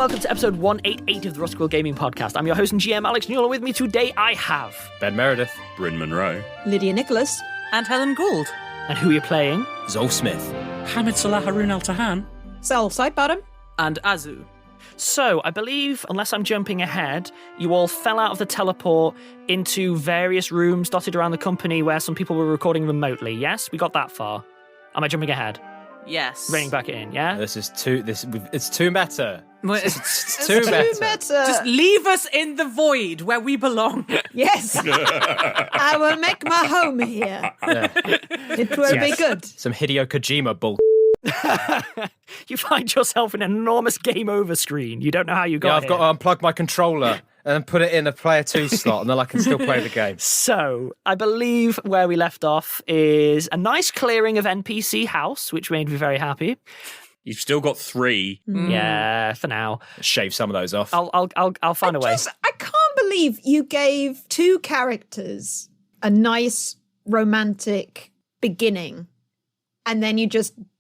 welcome to episode 188 of the Rusty Quill Gaming Podcast. I'm your host and GM, Alex Newell, and with me today I have... Ben Meredith. Bryn Monroe. Lydia Nicholas. And Helen Gould. And who are you playing? Zolf Smith. Hamid Salah Haroon Al-Tahan. Self Sidebottom. And Azu. So, I believe, unless I'm jumping ahead, you all fell out of the teleport into various rooms dotted around the company where some people were recording remotely, yes? We got that far. Am I jumping ahead? Yes. Reining back it in, yeah? It's too meta. It's too Too meta. meta. Just leave us in the void where we belong. Yes. I will make my home here. Yeah. It will be good. Some Hideo Kojima bull. You find yourself in an enormous game over screen. You don't know how you got Yeah, I've here. got to unplug my controller and put it in a player 2 slot, and then I can still play the game. So, I believe where we left off is a nice clearing of NPC house, which made me very happy. You've still got 3. Yeah, for now. Shave some of those off. I'll find a way. I can't believe you gave 2 characters a nice romantic beginning, and then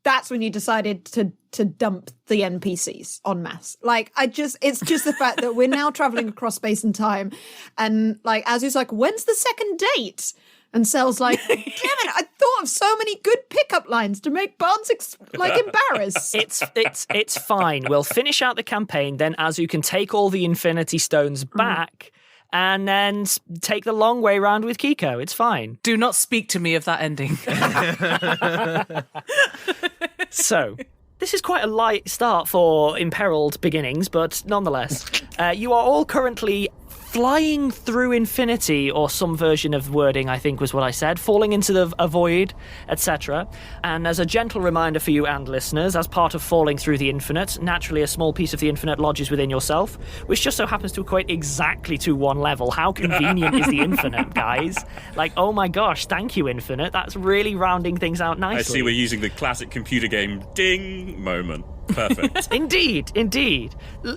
that's when you decided to dump the NPCs en masse. It's just the fact that we're now traveling across space and time, and Azu's like, when's the second date? And Sel's like, damn it, I thought of so many good pickup lines to make Barnes embarrassed. It's fine. We'll finish out the campaign, then Azu can take all the Infinity Stones back, and then take the long way round with Kiko. It's fine. Do not speak to me of that ending. So, this is quite a light start for imperiled beginnings, but nonetheless, you are all currently flying through infinity, or some version of wording, I think was what I said, falling into a void, etc. And as a gentle reminder for you and listeners, as part of falling through the infinite, naturally a small piece of the infinite lodges within yourself, which just so happens to equate exactly to 1 level. How convenient is the infinite, guys? Oh my gosh, thank you, infinite. That's really rounding things out nicely. I see we're using the classic computer game ding moment. Perfect. Indeed.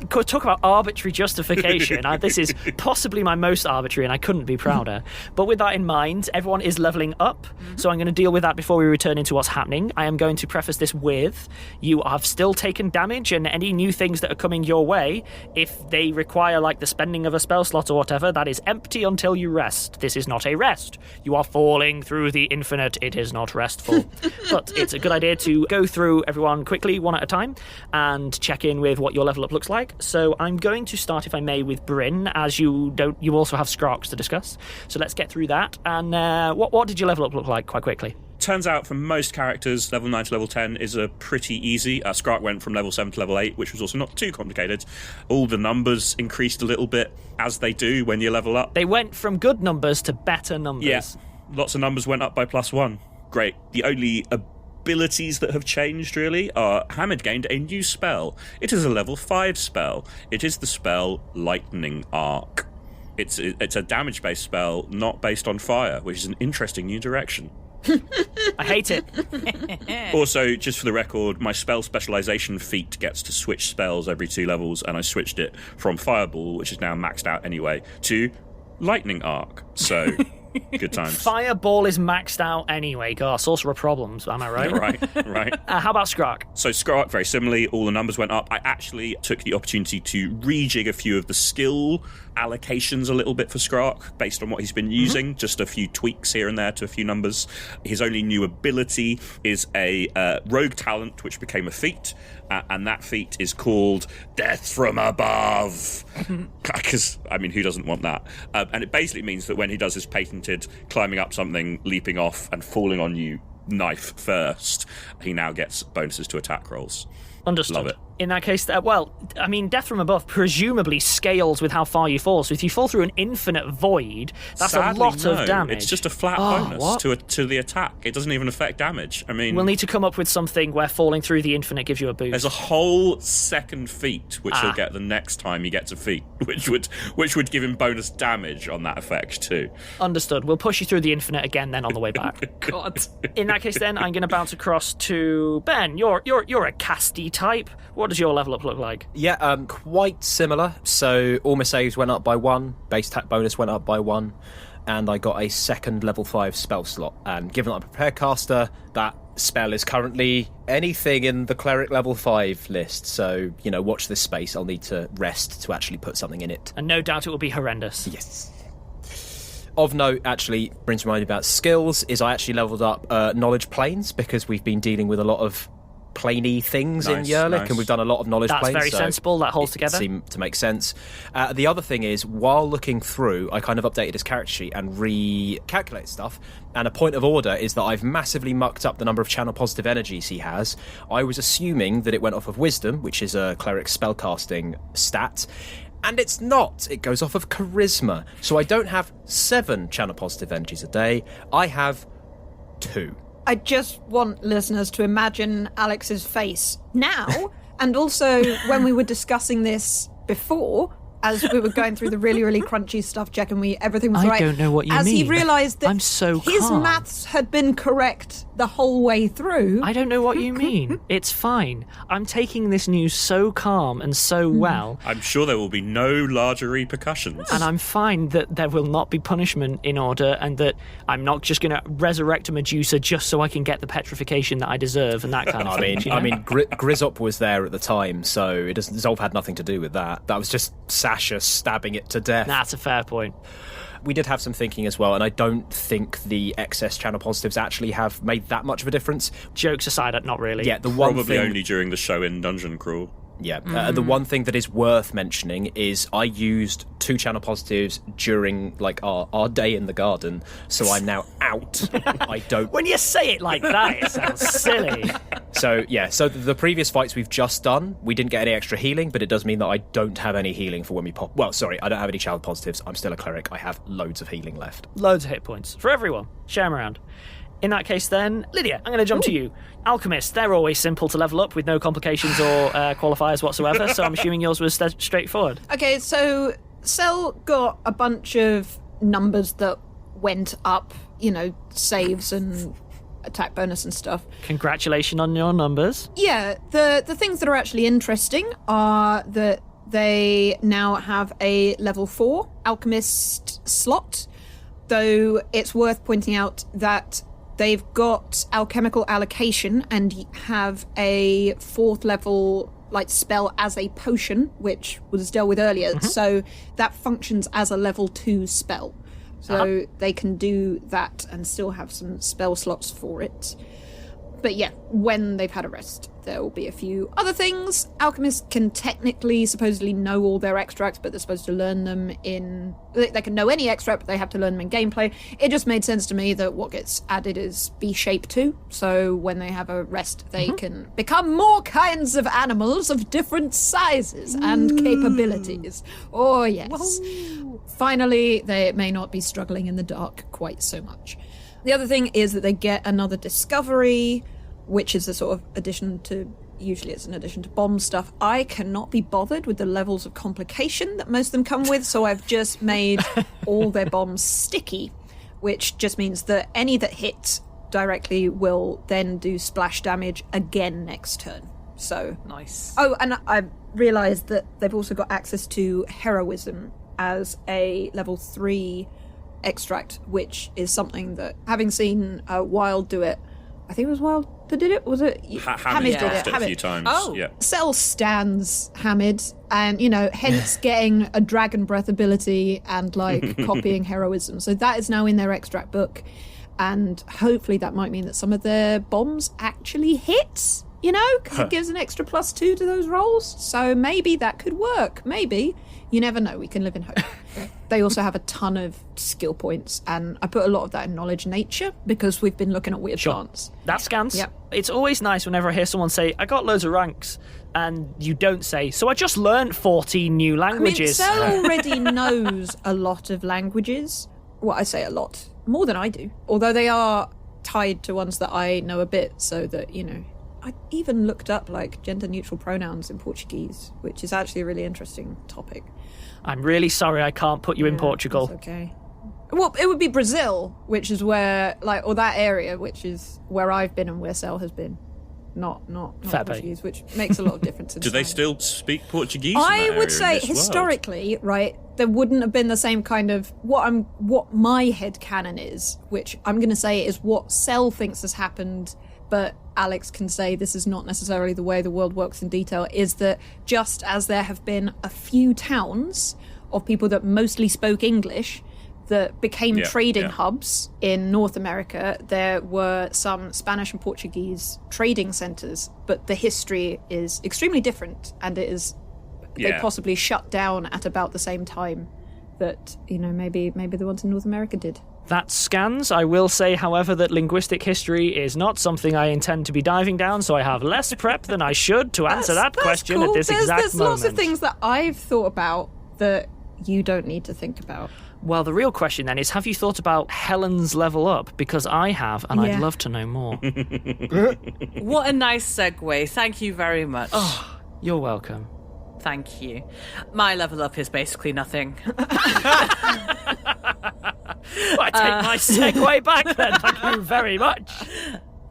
Talk about arbitrary justification. This is possibly my most arbitrary, and I couldn't be prouder. But with that in mind, everyone is leveling up, so I'm going to deal with that before we return into what's happening. I am going to preface this with, you have still taken damage, and any new things that are coming your way, if they require the spending of a spell slot or whatever, that is empty until you rest. This is not a rest. You are falling through the infinite. It is not restful. But it's a good idea to go through everyone quickly, one at a time, and check in with what your level up looks like. So I'm going to start, if I may, with Bryn, as you also have Scrarks to discuss. So let's get through that. And what did your level up look like, quite quickly? Turns out for most characters, level 9 to level 10 is a pretty easy. Scrark went from level 7 to level 8, which was also not too complicated. All the numbers increased a little bit, as they do when you level up. They went from good numbers to better numbers. Yeah, lots of numbers went up by +1. Great. The only abilities that have changed, really, are Hamid gained a new spell. It is a level 5 spell. It is the spell Lightning Arc. It's a damage-based spell, not based on fire, which is an interesting new direction. I hate it. Also, just for the record, my spell specialization feat gets to switch spells every 2 levels, and I switched it from Fireball, which is now maxed out anyway, to Lightning Arc. So, good times. Fireball is maxed out anyway. God, sorcerer problems, am I right? Right. How about Scrark? So Scrark, very similarly, all the numbers went up. I actually took the opportunity to rejig a few of the skill allocations a little bit for Scrark based on what he's been using, just a few tweaks here and there to a few numbers. His only new ability is a rogue talent, which became a feat, and that feat is called Death from Above. Because, who doesn't want that? And it basically means that when he does his patented climbing up something, leaping off, and falling on you knife first, he now gets bonuses to attack rolls. Understood. Love it. In that case, Death from Above presumably scales with how far you fall. So if you fall through an infinite void, that's Sadly, a lot no. of damage. It's just a flat bonus to the attack. It doesn't even affect damage. We'll need to come up with something where falling through the infinite gives you a boost. There's a whole second feat which he'll get the next time he gets a feat, which would give him bonus damage on that effect too. Understood. We'll push you through the infinite again then on the way back. God. In that case, then I'm going to bounce across to Ben. You're a casty type. What does your level up look like? Yeah, quite similar. So all my saves went up by 1, base attack bonus went up by 1, and I got a second level 5 spell slot. And given that I'm a prepared caster, that spell is currently anything in the cleric level 5 list, so, watch this space. I'll need to rest to actually put something in it. And no doubt it will be horrendous. Yes. Of note, actually, brings to mind about skills, is I actually leveled up knowledge planes, because we've been dealing with a lot of planey things in Yerlick, and we've done a lot of knowledge planes. That's very sensible, that holds together. It seemed to make sense. The other thing is, while looking through, I kind of updated his character sheet and recalculated stuff, and a point of order is that I've massively mucked up the number of channel positive energies he has. I was assuming that it went off of wisdom, which is a cleric spellcasting stat, and it's not. It goes off of charisma. So I don't have 7 channel positive energies a day. I have 2. I just want listeners to imagine Alex's face now, and also when we were discussing this before, as we were going through the really, really crunchy stuff, checking everything was right. I don't know what you as mean. As he realised that I'm so his calm. maths had been correct the whole way through. I don't know what you mean. It's fine. I'm taking this news so calm and so well. I'm sure there will be no larger repercussions. And I'm fine that there will not be punishment in order, and that I'm not just going to resurrect a Medusa just so I can get the petrification that I deserve and that kind of thing. I mean, Grizzop was there at the time, so Zolf had nothing to do with that. That was just Sasha stabbing it to death. That's a fair point. We did have some thinking as well, and I don't think the excess channel positives actually have made that much of a difference. Jokes aside, not really. Yeah, the one Probably thing... only during the show in Dungeon Crawl. Yeah, the one thing that is worth mentioning is I used 2 channel positives during our day in the garden, so I'm now out. I don't. When you say it like that, it sounds silly. So the previous fights we've just done, we didn't get any extra healing, but it does mean that I don't have any healing for when we pop. Well, sorry, I don't have any channel positives. I'm still a cleric. I have loads of healing left. Loads of hit points for everyone. Share them around. In that case, then, Lydia, I'm going to jump to you. Alchemists, they're always simple to level up with no complications or qualifiers whatsoever, so I'm assuming yours was straightforward. Okay, so Cell got a bunch of numbers that went up, saves and attack bonus and stuff. Congratulations on your numbers. Yeah, the things that are actually interesting are that they now have a level 4 alchemist slot, though it's worth pointing out that they've got alchemical allocation and have a 4th level spell as a potion, which was dealt with earlier. So that functions as a level 2 spell. So they can do that and still have some spell slots for it. But yeah, when they've had a rest, there will be a few other things. Alchemists can supposedly know all their extracts, but they're supposed to learn them they can know any extract, but they have to learn them in gameplay. It just made sense to me that what gets added is B-shape too. So when they have a rest, they can become more kinds of animals of different sizes and capabilities. Oh, yes. Whoa. Finally, they may not be struggling in the dark quite so much. The other thing is that they get another discovery, which is a sort of addition to, usually it's an addition to bomb stuff. I cannot be bothered with the levels of complication that most of them come with, so I've just made all their bombs sticky, which just means that any that hit directly will then do splash damage again next turn. So nice. Oh, and I realised that they've also got access to heroism as a level 3 extract, which is something that, having seen Wild do it, I think it was Wild that did it, was it? Hamid did it a few times. Oh. Yeah. Cell stands Hamid, and hence getting a dragon breath ability and copying heroism. So that is now in their extract book, and hopefully that might mean that some of their bombs actually hit, because it gives an extra +2 to those rolls. So maybe that could work. Maybe. You never know. We can live in hope. They also have a ton of skill points, and I put a lot of that in knowledge nature because we've been looking at weird plants. That scans. Yep. It's always nice whenever I hear someone say, I got loads of ranks, and you don't say, so I just learned 14 new languages. Cell already knows a lot of languages. Well, I say a lot. More than I do. Although they are tied to ones that I know a bit, so that, I even looked up gender-neutral pronouns in Portuguese, which is actually a really interesting topic. I'm really sorry I can't put you in Portugal. That's okay. Well, it would be Brazil, which is where, or that area, which is where I've been and where Cell has been. Not Fair Portuguese, which makes a lot of difference. Do they still speak Portuguese? I in would that say area in this historically, right, there wouldn't have been the same kind of what my headcanon is, which I'm going to say is what Cell thinks has happened but Alex can say this is not necessarily the way the world works in detail, is that just as there have been a few towns of people that mostly spoke English that became trading hubs in North America, there were some Spanish and Portuguese trading centres, but the history is extremely different, and it is they possibly shut down at about the same time that, you know, maybe the ones in North America did. That scans. I will say, however, that linguistic history is not something I intend to be diving down, so I have less prep than I should to answer that question cool. at this exact There's moment. lots of things that I've thought about that you don't need to think about. Well, the real question then is, have you thought about Helen's level up? Because I have, and I'd love to know more. What a nice segue. Thank you very much. Oh, you're welcome. Thank you. My level up is basically nothing. I take my segue back then. Thank you very much.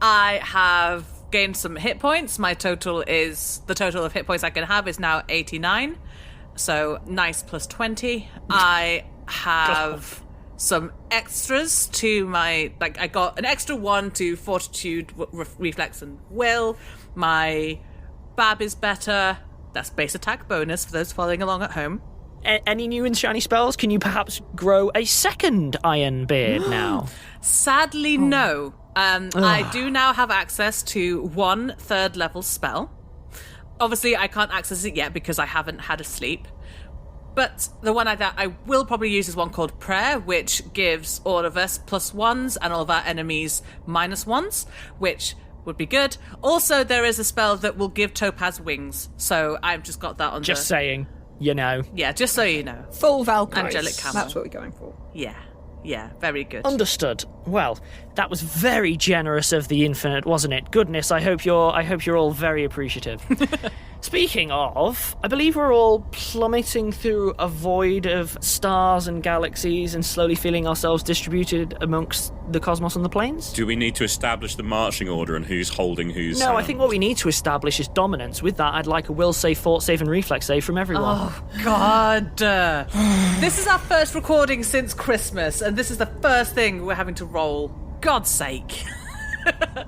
I have gained some hit points. The total of hit points I can have is now 89. So nice plus 20. I have some extras to my, like, I got an extra 1 to fortitude, reflex, and will. My bab is better. That's base attack bonus for those following along at home. Any new and shiny spells? Can you perhaps grow a second iron beard now? Sadly, no. I do now have access to 1 third level spell. Obviously, I can't access it yet because I haven't had a sleep. But the one that I will probably use is one called Prayer, which gives all of us +1s and all of our enemies -1s, which would be good. Also, there is a spell that will give Topaz wings, so I've just got that on Just saying, you know. Yeah, just so you know. Full Valkyrie. Angelic camo. That's what we're going for. Yeah, very good. Understood. Well, that was very generous of the Infinite, wasn't it? Goodness, I hope you're all very appreciative. Speaking of, I believe we're all plummeting through a void of stars and galaxies and slowly feeling ourselves distributed amongst the cosmos and the planes. Do we need to establish the marching order and who's holding whose No, hand? I think what we need to establish is dominance. With that, I'd like a will save, fort save, and reflex save from everyone. Oh, God. This is our first recording since Christmas, and this is the first thing we're having to roll. God's sake. Oh,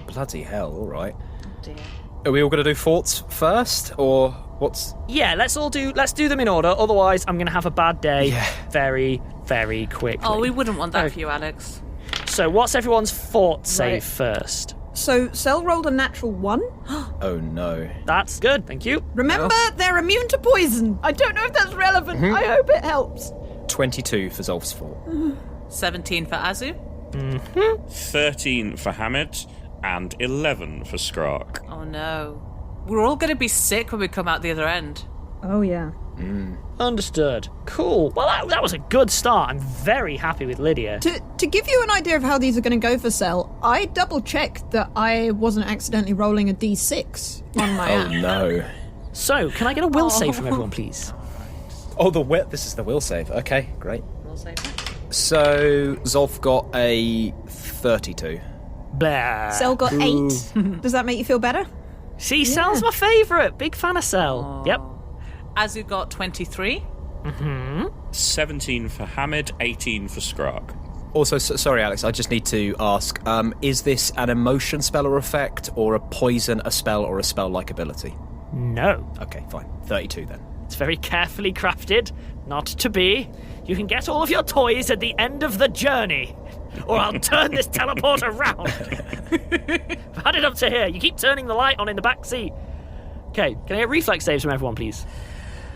bloody hell, all right. Dear. Are we all going to do forts first, or what's... Yeah, let's do them in order. Otherwise, I'm going to have a bad day very, very quickly. Oh, we wouldn't want that for you, Alex. So what's everyone's fort save first? So, Cell rolled a natural 1. Oh, no. That's good, thank you. Remember, they're immune to poison. I don't know if that's relevant. I hope it helps. 22 for Zolf's fort. 17 for Azu. 13 for Hamid and 11 for Skrark. Oh, no. We're all going to be sick when we come out the other end. Oh, yeah. Understood. Cool. Well, that was a good start. I'm very happy with Lydia. To give you an idea of how these are going to go for Cell, I double-checked that I wasn't accidentally rolling a d6 on my app. Oh, no. So, can I get a will save from everyone, please? Oh, this is the will save. Okay, great. We'll say that. So, Zolf got a 32. Blah. Cell got 8. Does that make you feel better? See, Cell's my favourite. Big fan of Cell. Yep. Azu got 23. 17 for Hamid, 18 for Skrark. Also, sorry, Alex, I just need to ask, is this an emotion spell or effect, or a poison, a spell, or a spell-like ability? No. Okay, fine. 32 then. It's very carefully crafted. Not to be. You can get all of your toys at the end of the journey, or I'll turn this teleport around. I've had it up to here. You keep turning the light on in the back seat. Okay, can I get reflex saves from everyone, please?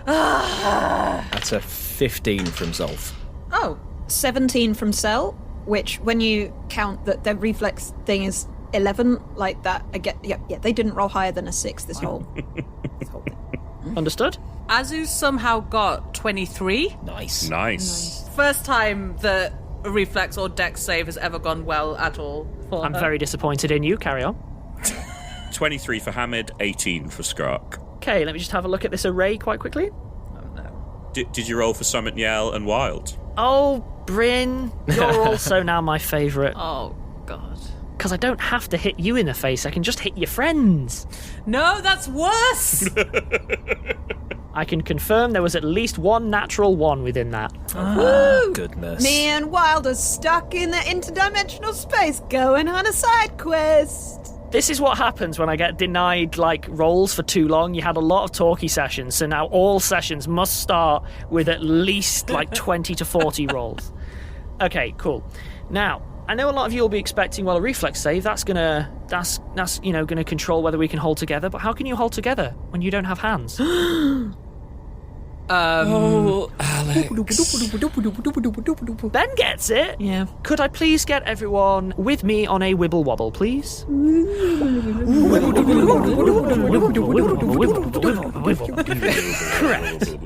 That's a 15 from Zolf. Oh. 17 from Cell, which when you count that their reflex thing is 11, like that, I get, yeah, they didn't roll higher than a 6 this whole thing. Understood? Azu somehow got 23. Nice. First time that a reflex or dex save has ever gone well at all. I'm very disappointed in you. Carry on. 23 for Hamid, 18 for Skrark. Okay, let me just have a look at this array quite quickly. Oh, no. Did you roll for Summit Yell and Wild? Oh, Bryn, you're also now my favourite. Oh, God. Because I don't have to hit you in the face, I can just hit your friends. No, that's worse! I can confirm there was at least one natural 1 within that. Woo! Goodness. Me and Wild are stuck in the interdimensional space going on a side quest. This is what happens when I get denied, roles for too long. You had a lot of talky sessions, so now all sessions must start with at least, 20 to 40 rolls. Okay, cool. Now, I know a lot of you will be expecting, a reflex save, that's gonna control whether we can hold together, but how can you hold together when you don't have hands? Alex. Ben gets it. Yeah. Could I please get everyone with me on a Wibble Wobble, please? Correct.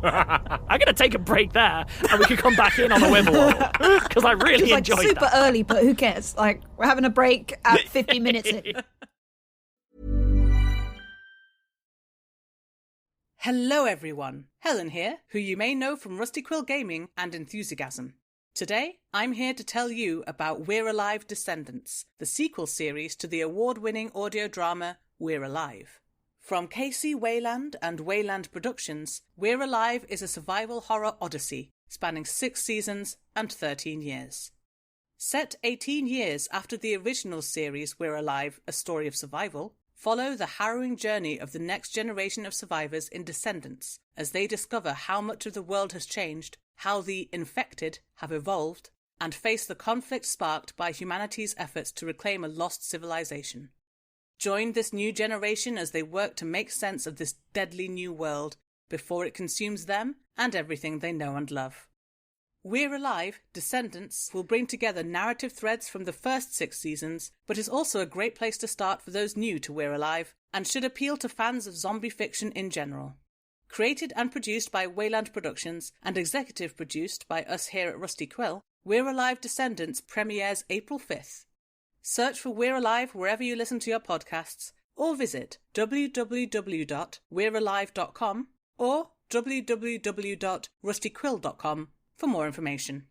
I'm going to take a break there, and we can come back in on the Wibble Wobble, because I really enjoyed super that. early, but who cares? We're having a break at 50 minutes in. Hello everyone, Helen here, who you may know from Rusty Quill Gaming and Enthusiasm. Today, I'm here to tell you about We're Alive Descendants, the sequel series to the award-winning audio drama We're Alive. From Casey Wayland and Wayland Productions, We're Alive is a survival horror odyssey spanning 6 seasons and 13 years. Set 18 years after the original series We're Alive, A Story of Survival, follow the harrowing journey of the next generation of survivors in Descendants as they discover how much of the world has changed, how the infected have evolved, and face the conflict sparked by humanity's efforts to reclaim a lost civilization. Join this new generation as they work to make sense of this deadly new world before it consumes them and everything they know and love. We're Alive, Descendants will bring together narrative threads from the first 6 seasons, but is also a great place to start for those new to We're Alive, and should appeal to fans of zombie fiction in general. Created and produced by Wayland Productions and executive produced by us here at Rusty Quill, We're Alive Descendants premieres April 5th. Search for We're Alive wherever you listen to your podcasts, or visit www.we'realive.com or www.rustyquill.com for more information.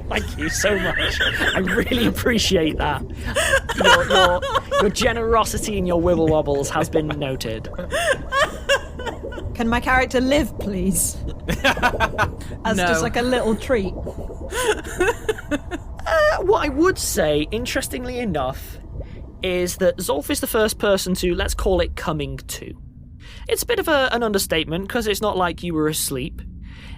Thank you so much. I really appreciate that. Your generosity in your Wibble Wobbles has been noted. Can my character live, please? As No. just a little treat. What I would say, interestingly enough, is that Zolf is the first person to, let's call it, coming to. It's a bit of an understatement, because it's not like you were asleep.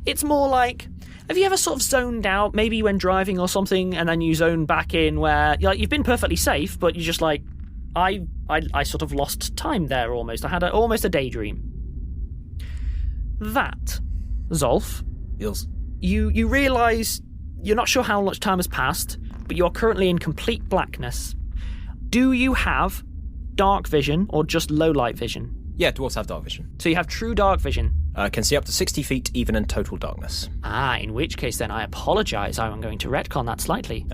It's more like, have you ever sort of zoned out, maybe when driving or something, and then you zone back in where you've been perfectly safe, but you're just like, I sort of lost time there almost. I had almost a daydream. That, Zolf, Nils. you realise you're not sure how much time has passed, but you're currently in complete blackness. Do you have dark vision or just low light vision? Yeah, dwarves have dark vision. So you have true dark vision. Can see up to 60 feet even in total darkness. In which case then I apologise. I'm going to retcon that slightly.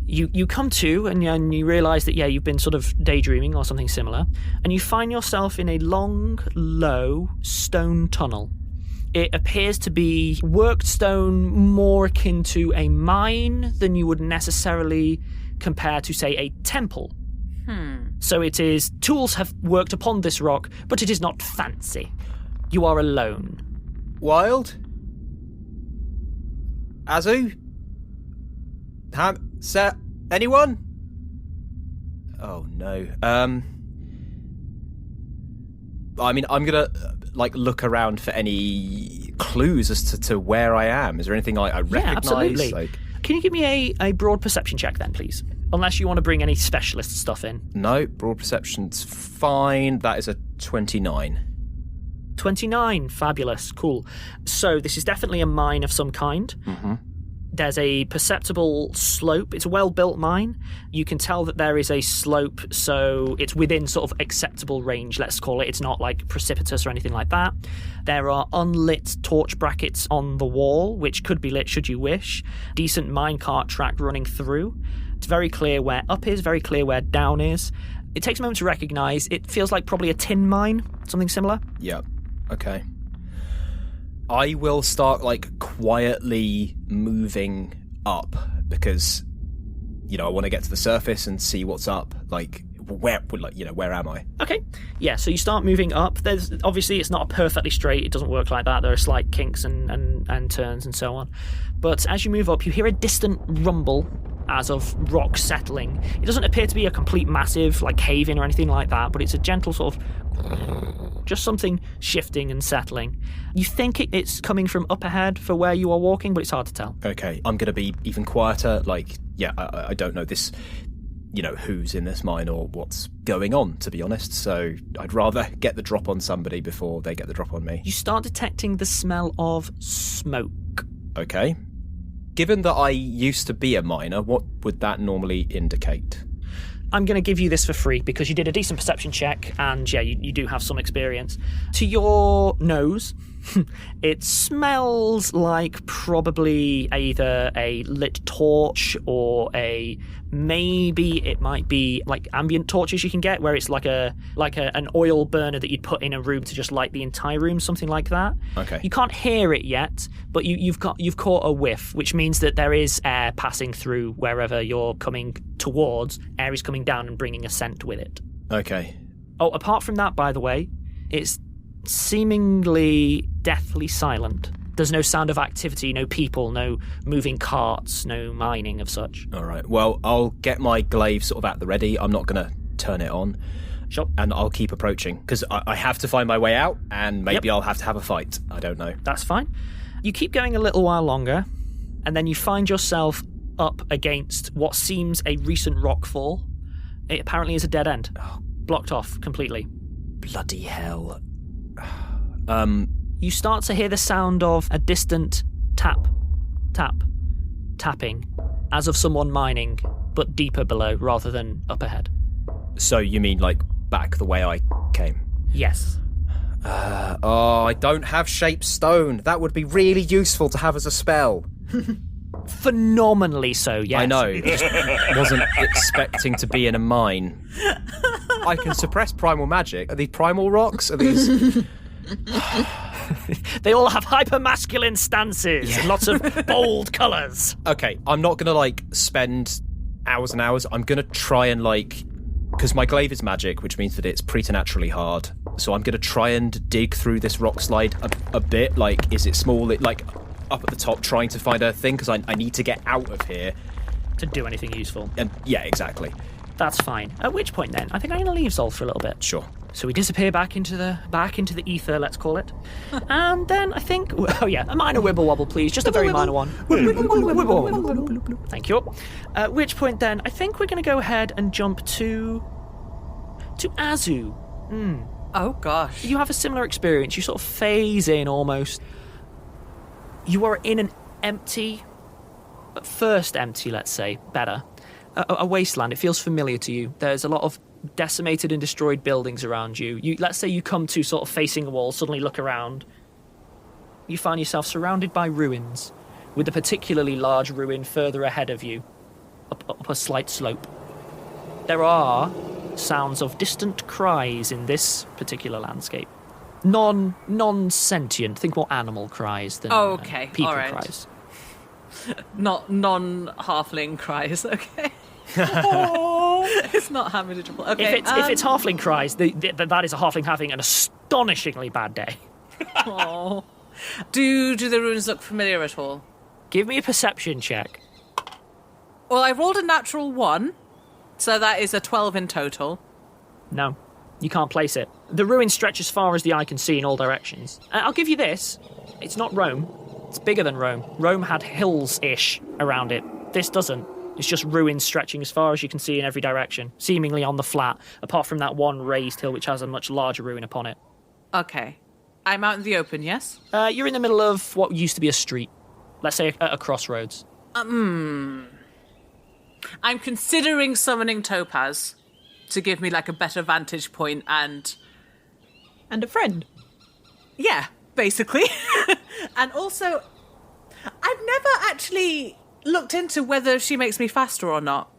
You come to and you realise that, you've been sort of daydreaming or something similar, and you find yourself in a long, low stone tunnel. It appears to be worked stone more akin to a mine than you would necessarily compare to, say, a temple. So it is, tools have worked upon this rock, but it is not fancy. You are alone. Wild? Azu? Anyone? Oh no. I mean, I'm gonna look around for any clues as to where I am. Is there anything I recognise? Yeah, absolutely. Can you give me a broad perception check then, please? Unless you want to bring any specialist stuff in. No, broad perception's fine. That is a 29. 29, fabulous, cool. So this is definitely a mine of some kind. Mm-hmm. There's a perceptible slope. It's a well-built mine. You can tell that there is a slope, so it's within sort of acceptable range, let's call it. It's not precipitous or anything like that. There are unlit torch brackets on the wall, which could be lit should you wish. Decent minecart track running through. It's very clear where up is, very clear where down is. It takes a moment to recognise. It feels like probably a tin mine, something similar. Yep. Okay. I will start quietly moving up because I want to get to the surface and see what's up. Like, where am I? Okay, yeah, so you start moving up. There's obviously, it's not perfectly straight. It doesn't work like that. There are slight kinks and turns and so on. But as you move up, you hear a distant rumble as of rock settling. It doesn't appear to be a complete massive, like, cave-in or anything like that, but it's a gentle sort of... just something shifting and settling. You think it's coming from up ahead for where you are walking, but it's hard to tell. Okay, I'm going to be even quieter. Like, yeah, I don't know this... who's in this mine or what's going on, to be honest. So I'd rather get the drop on somebody before they get the drop on me. You start detecting the smell of smoke. Okay. Given that I used to be a miner, what would that normally indicate? I'm going to give you this for free because you did a decent perception check and, yeah, you do have some experience. To your nose, it smells like probably either a lit torch or maybe it might be like ambient torches you can get where it's like an oil burner that you'd put in a room to just light the entire room, something like that. Okay. You can't hear it yet, but you've caught a whiff, which means that there is air passing through wherever you're coming towards. Air is coming down and bringing a scent with it. Okay. Oh, apart from that, by the way, it's seemingly deathly silent. There's no sound of activity, no people, no moving carts, no mining of such. All right. Well, I'll get my glaive sort of at the ready. I'm not going to turn it on. Sure. And I'll keep approaching, because I have to find my way out, and maybe I'll have to have a fight. I don't know. That's fine. You keep going a little while longer, and then you find yourself up against what seems a recent rockfall. It apparently is a dead end. Blocked off completely. Bloody hell. You start to hear the sound of a distant tap, tap, tapping, as of someone mining, but deeper below rather than up ahead. So you mean like back the way I came? Yes. I don't have shaped stone. That would be really useful to have as a spell. Phenomenally so, yes. I know. Just wasn't expecting to be in a mine. I can suppress primal magic. Are these primal rocks? Are these... They all have hyper-masculine stances, lots of bold colours. Okay, I'm not going to, spend hours and hours. I'm going to try and, because my glaive is magic, which means that it's preternaturally hard. So I'm going to try and dig through this rock slide a bit. Is it small? Up at the top, trying to find a thing, because I need to get out of here. To do anything useful. And yeah, exactly. That's fine. At which point, then, I think I'm going to leave Zolf for a little bit. Sure. So we disappear back into the ether, let's call it. And then I think... Oh, yeah, a minor wibble wobble, please. Just a very minor one. Thank you. At which point, then, I think we're going to go ahead and jump to Azu. Oh, gosh. You have a similar experience. You sort of phase in, almost. You are in an empty... First empty, let's say. Better. A wasteland. It feels familiar to you. There's a lot of decimated and destroyed buildings around you. Let's say you come to sort of facing a wall, suddenly look around. You find yourself surrounded by ruins, with a particularly large ruin further ahead of you, up a slight slope. There are sounds of distant cries in this particular landscape. Non-sentient. Think more animal cries than people cries. Not non-halfling cries, okay. It's not Hamid-able. Okay. If it's halfling cries, that is a halfling having an astonishingly bad day. Oh. Do the runes look familiar at all? Give me a perception check. Well, I rolled a natural 1, so that is a 12 in total. No, you can't place it. The ruins stretch as far as the eye can see in all directions. I'll give you this. It's not Rome. It's bigger than Rome. Rome had hills-ish around it. This doesn't. It's just ruins stretching as far as you can see in every direction, seemingly on the flat, apart from that one raised hill which has a much larger ruin upon it. Okay. I'm out in the open, yes? You're in the middle of what used to be a street. Let's say a crossroads. I'm considering summoning Topaz to give me, a better vantage point and a friend. Yeah, basically. And also, I've never actually looked into whether she makes me faster or not.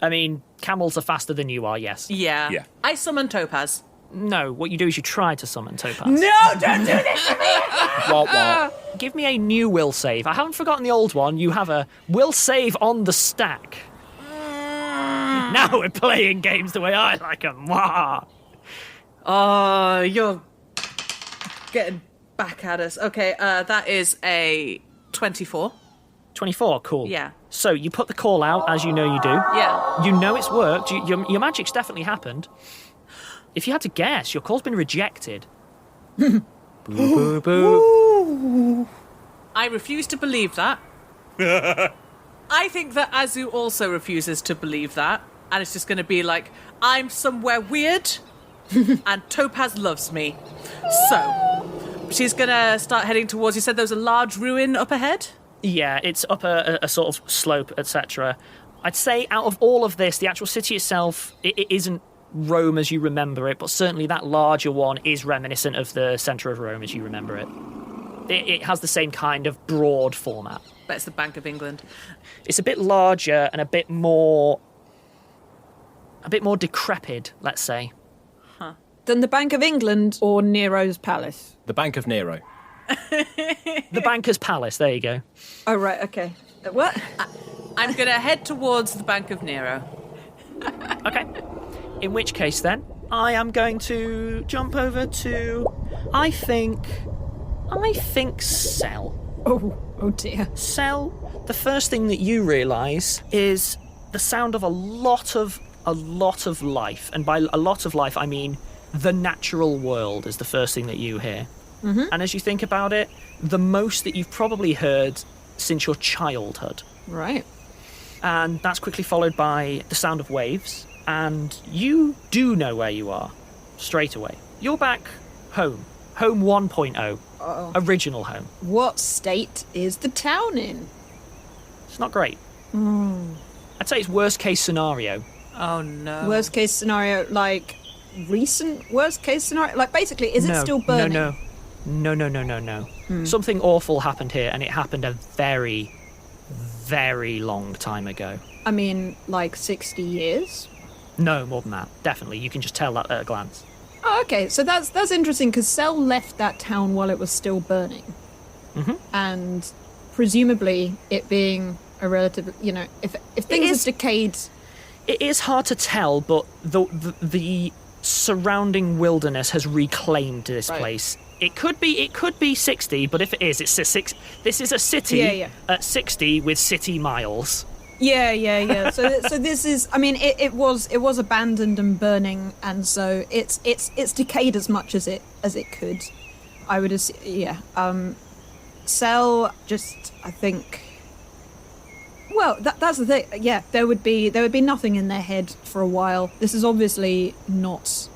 I mean, camels are faster than you are, yes. Yeah. I summon Topaz. No, what you do is you try to summon Topaz. No, don't do this to me! What? Give me a new will save. I haven't forgotten the old one. You have a will save on the stack. Now we're playing games the way I like them. Wah. Oh, you're getting back at us. Okay, that is a 24. 24, cool. Yeah. So you put the call out, as you know you do. Yeah. You know it's worked. Your magic's definitely happened. If you had to guess, your call's been rejected. Boo, boo, boo. I refuse to believe that. I think that Azu also refuses to believe that. And it's just going to be like, I'm somewhere weird and Topaz loves me. So, she's going to start heading towards, you said there was a large ruin up ahead? Yeah, it's up a sort of slope, etc. I'd say out of all of this, the actual city itself, it isn't Rome as you remember it, but certainly that larger one is reminiscent of the centre of Rome as you remember it. It has the same kind of broad format. But it's the Bank of England. It's a bit larger and a bit more decrepit, let's say. Than the Bank of England or Nero's palace? The Bank of Nero. The Banker's Palace, there you go. Oh, right, okay. What? I'm going to head towards the Bank of Nero. Okay. In which case, then, I am going to jump over to, I think Cell. Oh dear. Cell, the first thing that you realise is the sound of a lot of life. And by a lot of life, I mean the natural world is the first thing that you hear. Mm-hmm. And as you think about it, the most that you've probably heard since your childhood. Right. And that's quickly followed by the sound of waves. And you do know where you are, straight away. You're back home. Home 1.0. Uh-oh. Original home. What state is the town in? It's not great. I'd say it's worst case scenario. Oh, no. Worst case scenario, like recent worst case scenario? Like basically, is it still burning? No. Something awful happened here, and it happened a very, very long time ago. I mean, like 60 years? No, more than that. Definitely. You can just tell that at a glance. Oh, okay. So that's interesting because Cell left that town while it was still burning. Mm-hmm. And presumably it being a relative, if things have decayed... It is hard to tell, but the surrounding wilderness has reclaimed this place. It could be 60, but if it is, it's this is a city at 60 with city miles. Yeah. So this is, I mean, it was abandoned and burning, and so it's decayed as much as it could. I would assume, Cell just, I think. Well, that's the thing. Yeah, there would be nothing in their head for a while. This is obviously not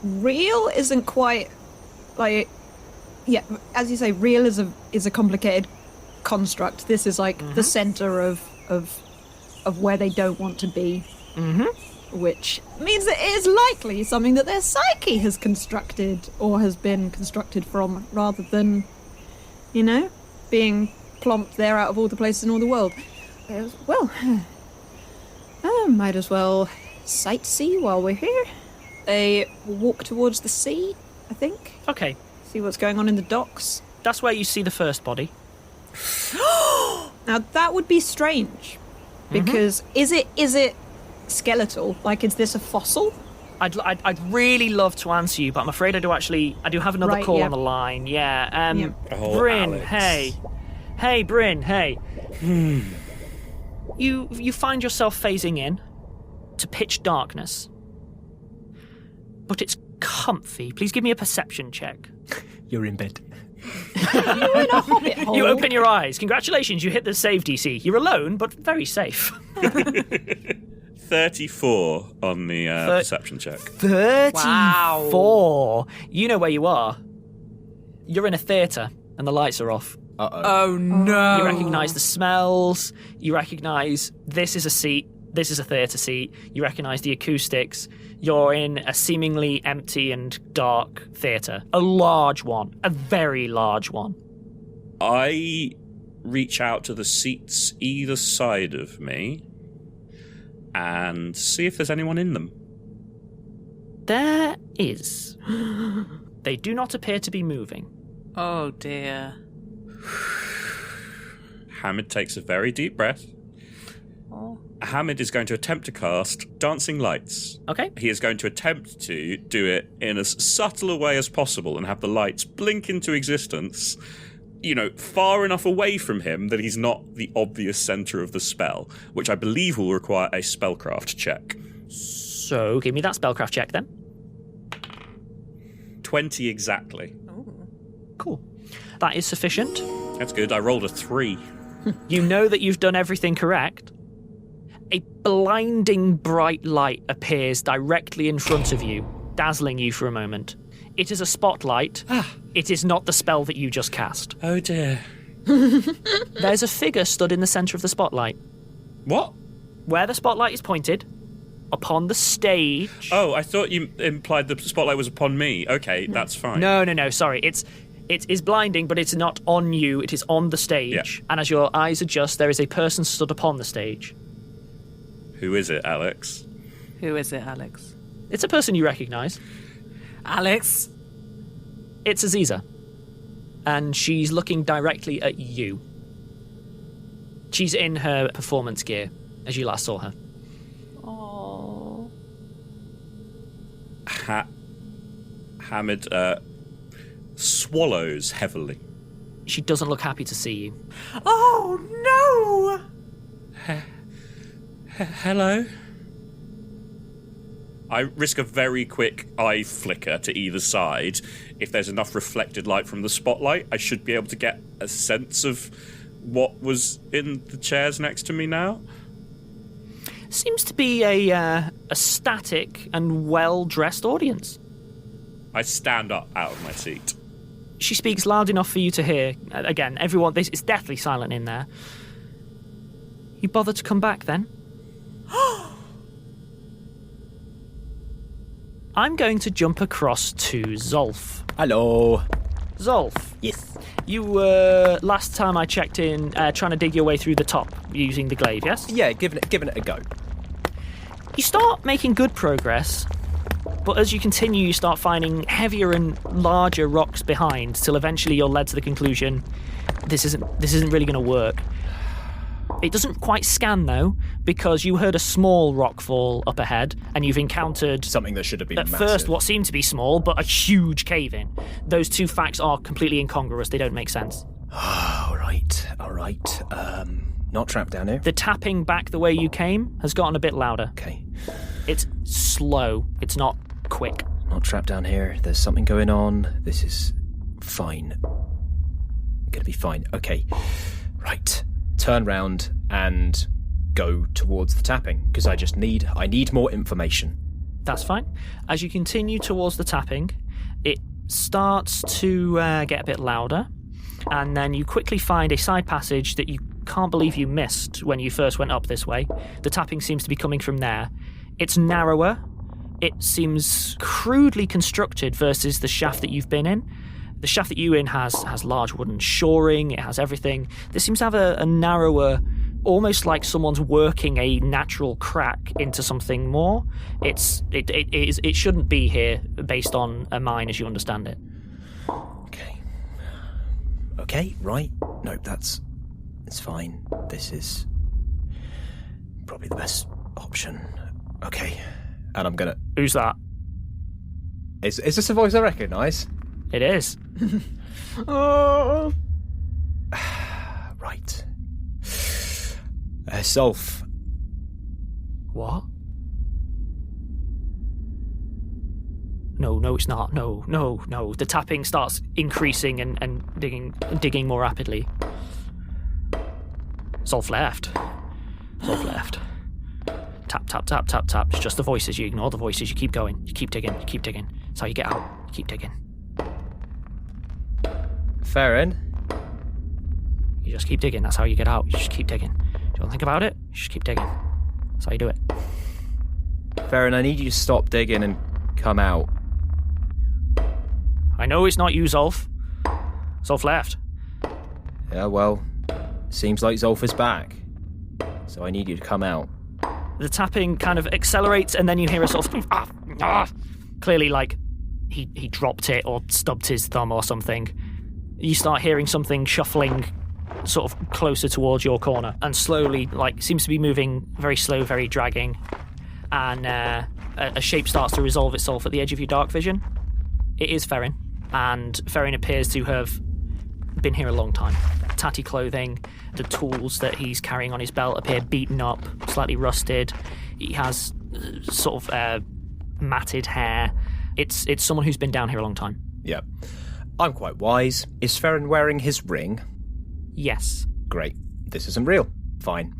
real. Isn't quite like, as you say, real is a complicated construct. This is like the center of where they don't want to be, which means that it is likely something that their psyche has constructed or has been constructed from, rather than, being plonked there out of all the places in all the world. Well, might as well sightsee while we're here. They walk towards the sea, I think. Okay. See what's going on in the docks. That's where you see the first body. Now that would be strange, because is it skeletal? Like, is this a fossil? I'd really love to answer you, but I'm afraid I do have another call on the line. Yeah. Bryn, Alex. hey, Bryn, hey. You find yourself phasing in to pitch darkness, but it's comfy. Please give me a perception check. You're in bed. You're in a hobbit hole. You open your eyes. Congratulations, you hit the save DC. You're alone, but very safe. 34 on the perception check. 34. Wow. You know where you are. You're in a theatre, and the lights are off. Oh, no. You recognise the smells. You recognise this is a seat. This is a theatre seat. You recognise the acoustics. You're in a seemingly empty and dark theatre. A large one. A very large one. I reach out to the seats either side of me and see if there's anyone in them. There is. They do not appear to be moving. Oh, dear. Hamid takes a very deep breath. Oh. Hamid is going to attempt to cast Dancing Lights. Okay. He is going to attempt to do it in as subtle a way as possible and have the lights blink into existence, far enough away from him that he's not the obvious centre of the spell, which I believe will require a spellcraft check. So, give me that spellcraft check then. 20 exactly. Cool. That is sufficient. That's good. I rolled a 3. You know that you've done everything correct. A blinding bright light appears directly in front of you, dazzling you for a moment. It is a spotlight. It is not the spell that you just cast. Oh dear. There's a figure stood in the centre of the spotlight. What? Where the spotlight is pointed, upon the stage... Oh, I thought you implied the spotlight was upon me. Okay, that's fine. No, sorry. It is blinding, but it's not on you. It is on the stage. Yeah. And as your eyes adjust, there is a person stood upon the stage. Who is it, Alex? Who is it, Alex? It's a person you recognise. Alex? It's Aziza. And she's looking directly at you. She's in her performance gear, as you last saw her. Oh. Hamid swallows heavily. She doesn't look happy to see you. Oh, no! Hello? I risk a very quick eye flicker to either side. If there's enough reflected light from the spotlight, I should be able to get a sense of what was in the chairs next to me now. Seems to be a static and well-dressed audience. I stand up out of my seat. She speaks loud enough for you to hear. Again, everyone, it's deathly silent in there. You bothered to come back then? I'm going to jump across to Zolf. Hello. Zolf, Yes. you were, last time I checked in, trying to dig your way through the top using the glaive, yes? Yeah, giving it a go. You start making good progress, but as you continue, you start finding heavier and larger rocks behind, till eventually you're led to the conclusion, this isn't really going to work. It doesn't quite scan, though, because you heard a small rock fall up ahead, and you've encountered... Something that should have been At massive. first, what seemed to be small, but a huge cave-in. Those two facts are completely incongruous. They don't make sense. All right. Not trapped down here. The tapping back the way you came has gotten a bit louder. Okay. It's slow. It's not quick. Not trapped down here. There's something going on. This is fine. Gonna be fine. Okay. Right. Turn round and go towards the tapping, because I need more information. That's fine. As you continue towards the tapping, it starts to get a bit louder, and then you quickly find a side passage that you can't believe you missed when you first went up this way. The tapping seems to be coming from there. It's narrower. It seems crudely constructed versus the shaft that you've been in. The shaft that you're in has large wooden shoring. It has everything. This seems to have a narrower, almost like someone's working a natural crack into something more. It shouldn't be here based on a mine as you understand it. Okay, right. No, it's fine. This is probably the best option. Okay. And I'm gonna... Who's that? Is this a voice I recognise? It is. Oh. Right. Zolf. What? No, it's not. No. The tapping starts increasing and digging more rapidly. Zolf left. Tap, tap, tap, tap, tap. It's just the voices. You ignore the voices. You keep going. You keep digging. That's how you get out. You keep digging. Farron? You just keep digging. That's how you get out. You just keep digging. Don't think about it. You just keep digging. That's how you do it. Farron, I need you to stop digging and come out. I know it's not you, Zolf. Zolf left. Yeah, well, seems like Zolf is back. So I need you to come out. The tapping kind of accelerates, and then you hear a sort of Clearly, like, he dropped it or stubbed his thumb or something. You start hearing something shuffling sort of closer towards your corner and slowly, like, seems to be moving very slow, very dragging. And a shape starts to resolve itself at the edge of your dark vision. It is Ferrin, and Ferrin appears to have been here a long time. Tatty clothing, the tools that he's carrying on his belt appear beaten up, slightly rusted. He has sort of matted hair. It's someone who's been down here a long time. Yeah. I'm quite wise. Is Ferrin wearing his ring? Yes. Great. This isn't real. Fine.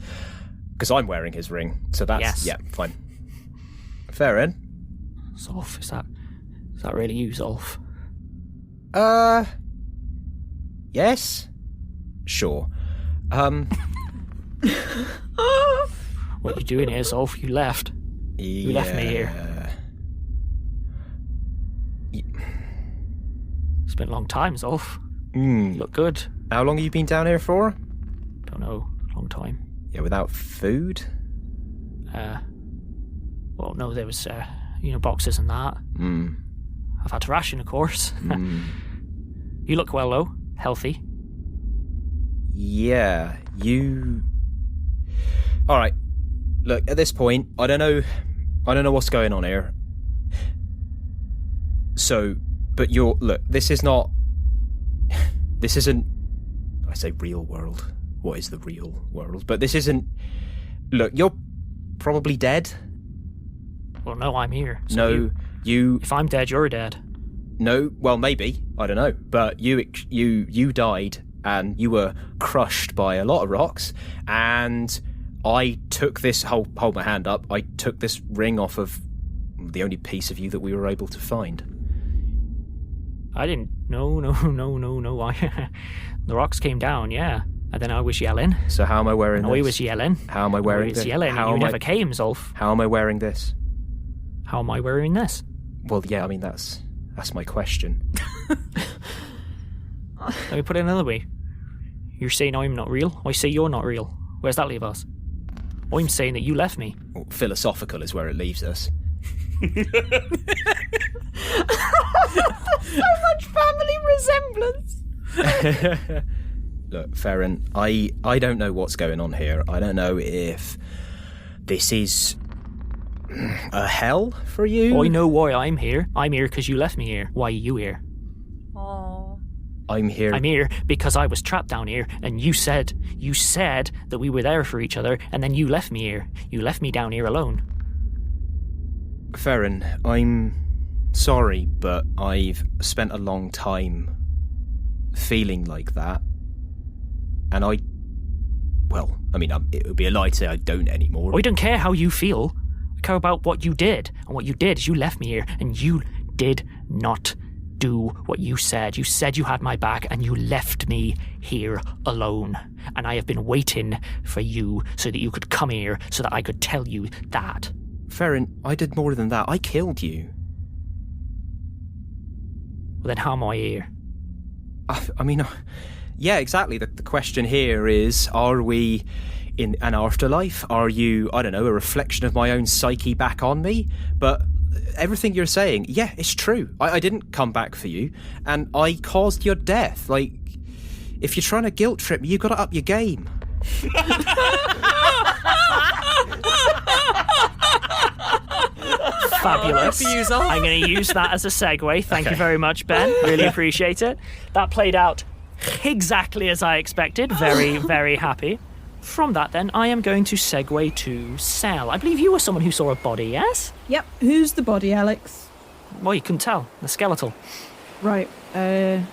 Because I'm wearing his ring, so that's... Yes. Yeah, fine. Ferrin? Zolf, is that really you, Zolf? Yes? Sure. What are you doing here, Zolf? You left. You left me here. It's been a long time, Zolf. You look good. How long have you been down here for? Don't know. Long time. Yeah, without food? Well, no, there was, boxes and that. I've had to ration, of course. You look well, though. Healthy. Yeah, you... Alright. Look, at this point, I don't know what's going on here. So, but look, this isn't, I say real world. What is the real world? But this isn't, look, you're probably dead. Well, no, I'm here. So no, you... If I'm dead, you're dead. No, well, maybe. I don't know. But you died, and you were crushed by a lot of rocks, and I took this... Hold my hand up. I took this ring off of the only piece of you that we were able to find. I didn't... No. The rocks came down, yeah. And then I was yelling. So how am I wearing this? I was yelling. How am I wearing this? I was yelling, and you never came, Zolf. How am I wearing this? How am I wearing this? Well, yeah, I mean, that's my question. Let me put it another way. You're saying I'm not real? I say you're not real. Where's that leave us? I'm saying that you left me. Well, philosophical is where it leaves us. So much family resemblance. Look, Ferrin, I don't know what's going on here. I don't know if this is a hell for you. I know why I'm here. I'm here because you left me here. Why are you here? Oh. I'm here because I was trapped down here, and you said that we were there for each other, and then you left me here. You left me down here alone. Ferrin, I'm sorry, but I've spent a long time feeling like that. And it would be a lie to say I don't anymore. I don't care how you feel. I care about what you did. And what you did is you left me here, and you did not do what you said. You said you had my back, and you left me here alone. And I have been waiting for you so that you could come here so that I could tell you that. Ferrin, I did more than that. I killed you. Well, then how am I here? Yeah, exactly. The question here is, are we in an afterlife? Are you, I don't know, a reflection of my own psyche back on me? But everything you're saying, yeah, it's true. I didn't come back for you, and I caused your death. Like, if you're trying to guilt trip me, you've got to up your game. Fabulous. I'm going to use that as a segue. Thank you very much, Ben. Really appreciate it. That played out exactly as I expected. Very, very happy. From that, then, I am going to segue to Sel. I believe you were someone who saw a body, yes? Yep. Who's the body, Alex? Well, you can tell. The skeletal. Right. Sel...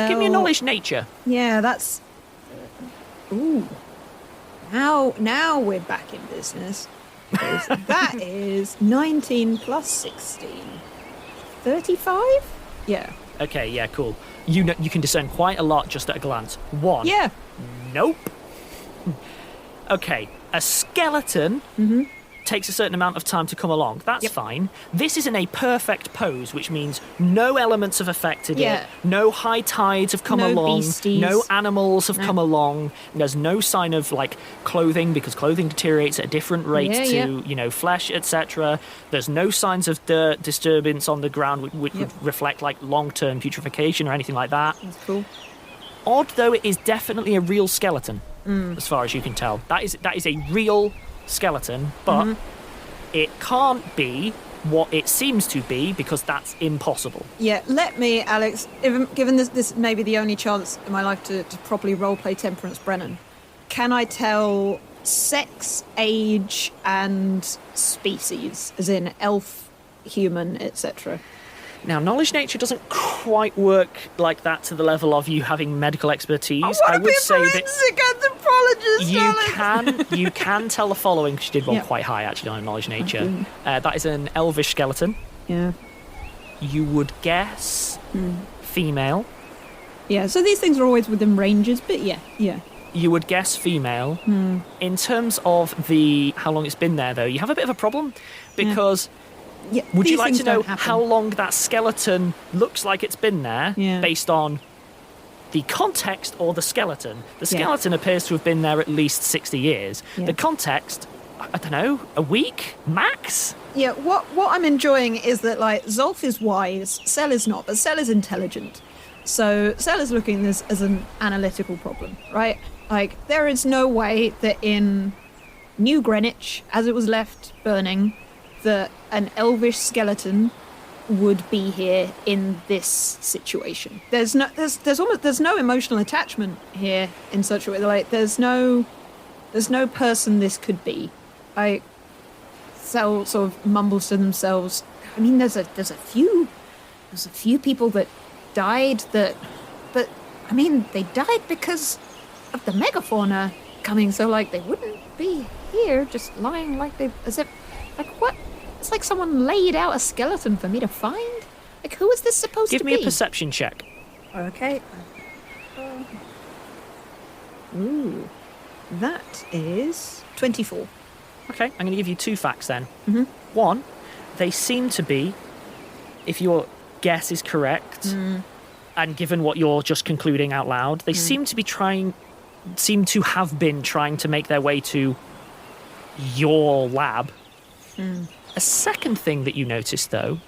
Give me a knowledge nature. Yeah, that's... Ooh. Now we're back in business. That is 19 plus 16. 35? Yeah. Okay, yeah, cool. You can discern quite a lot just at a glance. One. Yeah. Nope. Okay, a skeleton takes a certain amount of time to come along. That's fine. This is in a perfect pose, which means no elements have affected it. No high tides have come along. Beasties. No animals have come along. There's no sign of like clothing, because clothing deteriorates at a different rate to flesh, etc. There's no signs of dirt disturbance on the ground which would reflect like long-term putrefaction or anything like that. That's cool. Odd though, it is definitely a real skeleton, as far as you can tell. That is a real skeleton, but it can't be what it seems to be, because that's impossible. Yeah, let me, Alex, given this may be the only chance in my life to properly roleplay Temperance Brennan, can I tell sex, age, and species, as in elf, human, etc.? Now, knowledge nature doesn't quite work like that to the level of you having medical expertise. I would say that you can tell the following, because you did one quite high actually on knowledge nature. That is an elvish skeleton. Yeah. You would guess female. Yeah, so these things are always within ranges, but yeah. You would guess female. In terms of how long it's been there, though, you have a bit of a problem, because... Yeah, would you like to know how long that skeleton looks like it's been there based on the context or the skeleton? The skeleton appears to have been there at least 60 years. The context, I don't know, a week max? Yeah, what I'm enjoying is that, like, Zolf is wise, Sel is not, but Sel is intelligent. So Sel is looking at this as an analytical problem, right? Like, there is no way that in New Greenwich, as it was left burning, that an elvish skeleton would be here in this situation. There's no emotional attachment here in such a way. Like there's no person this could be. Like Sel sort of mumbles to themselves. I mean, there's a few people that died but I mean they died because of the megafauna coming. So like they wouldn't be here just lying like they as if like what. It's like someone laid out a skeleton for me to find. Like, who is this supposed to be? Give me a perception check. Okay. Ooh. That is 24. Okay, I'm going to give you 2 facts then. One, they seem to be, if your guess is correct, and given what you're just concluding out loud, they seem to have been trying to make their way to your lab. A second thing that you notice, though,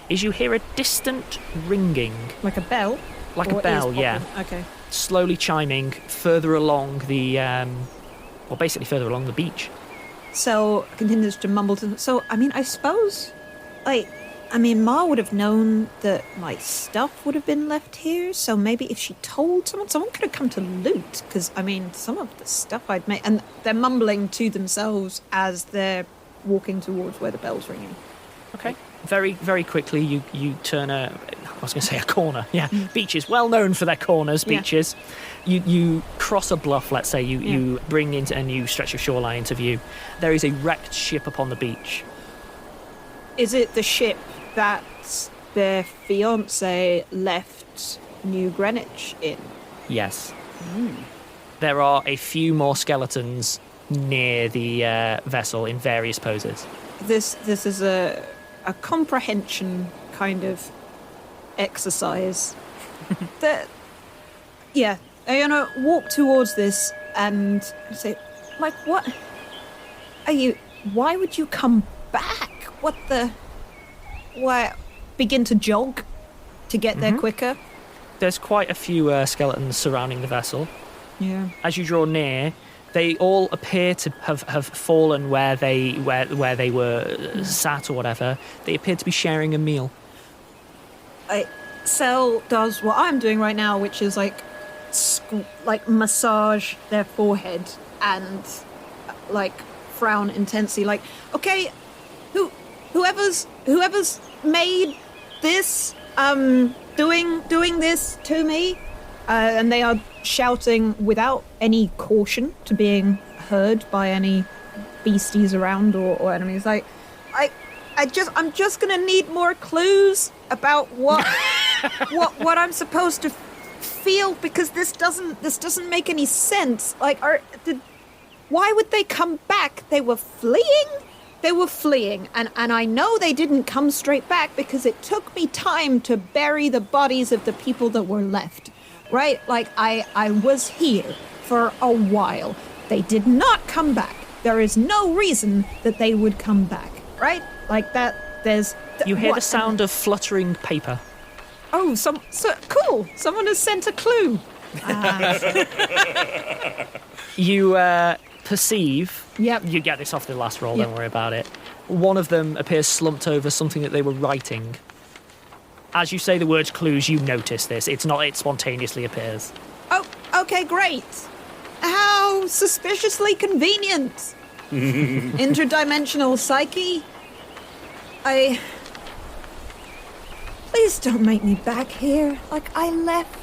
is you hear a distant ringing. Like a bell? Like a bell, yeah. Okay. Slowly chiming further along the, basically further along the beach. So continues to mumble to... So, I mean, I suppose, Ma would have known that my stuff would have been left here, so maybe if she told someone could have come to loot, because, I mean, some of the stuff I'd made... And they're mumbling to themselves as they're walking towards where the bell's ringing. Okay. Very, very quickly, you turn a corner. Yeah, beaches, well known for their corners, beaches. You cross a bluff, let's say, you bring into a new stretch of shoreline into view. There is a wrecked ship upon the beach. Is it the ship that their fiancé left New Greenwich in? Yes. There are a few more skeletons near the vessel in various poses. This is a comprehension kind of exercise. I'm gonna walk towards this and say, like, what are you? Why would you come back? Why begin to jog to get there quicker? There's quite a few skeletons surrounding the vessel. Yeah. As you draw near, they all appear to have fallen where they were sat or whatever. They appear to be sharing a meal. Sel does what I'm doing right now, which is like massage their forehead and like frown intensely. Like, okay, whoever's made this, doing this to me, and they are shouting without any caution to being heard by any beasties around or enemies. Like, I'm just gonna need more clues about what I'm supposed to feel, because this doesn't make any sense. Like, why would they come back? They were fleeing. They were fleeing, and I know they didn't come straight back because it took me time to bury the bodies of the people that were left, right? Like, I was here for a while. They did not come back. There is no reason that they would come back, right? Like that, there's... You hear the sound of fluttering paper. Oh, cool. Someone has sent a clue. You perceive... Yep. You get this off the last roll, Yep. don't worry about it. One of them appears slumped over something that they were writing. As you say the words clues, you notice this. It's not, it spontaneously appears. Oh, okay, great. How suspiciously convenient. Interdimensional psyche. Please don't make me back here. Like, I left,